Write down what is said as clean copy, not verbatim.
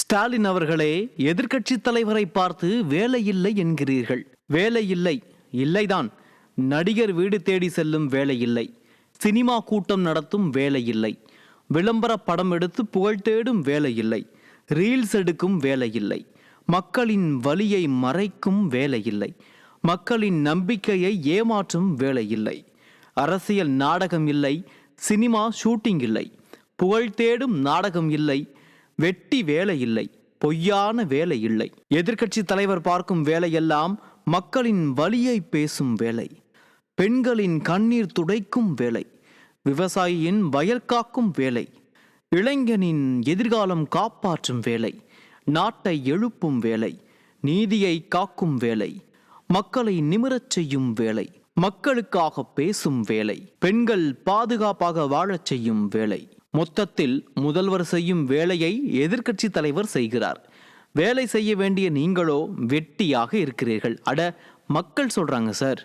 ஸ்டாலின் அவர்களே, எதிர்க்கட்சி தலைவரை பார்த்து வேலை இல்லை என்கிறீர்கள். வேலை இல்லை, இல்லைதான். நடிகர் வீடு தேடி செல்லும் வேலை இல்லை, சினிமா கூட்டம் நடத்தும் வேலை இல்லை, விளம்பர படம் எடுத்து புகழ் தேடும் வேலை இல்லை, ரீல்ஸ் எடுக்கும் வேலை இல்லை, மக்களின் வலியை மறைக்கும் வேலை இல்லை, மக்களின் நம்பிக்கையை ஏமாற்றும் வேலை இல்லை, அரசியல் நாடகம் இல்லை, சினிமா ஷூட்டிங் இல்லை, புகழ் தேடும் நாடகம் இல்லை, வெட்டி வேலை இல்லை, பொய்யான வேலை இல்லை. எதிர்க்கட்சி தலைவர் பார்க்கும் வேலையெல்லாம் மக்களின் வலியை பேசும் வேலை, பெண்களின் கண்ணீர் துடைக்கும் வேலை, விவசாயியின் வயல் காக்கும் வேலை, இளைஞனின் எதிர்காலம் காப்பாற்றும் வேலை, நாட்டை எழுப்பும் வேலை, நீதியை காக்கும் வேலை, மக்களை நிமிரச் செய்யும் வேலை, மக்களுக்காக பேசும் வேலை, பெண்கள் பாதுகாப்பாக வாழச் செய்யும் வேலை. மொத்தத்தில் முதல்வர் செய்யும் வேலையை எதிர்க்கட்சி தலைவர் செய்கிறார். வேலை செய்ய வேண்டிய நீங்களோ வெட்டியாக இருக்கிறீர்கள். அட, மக்கள் சொல்றாங்க சார்.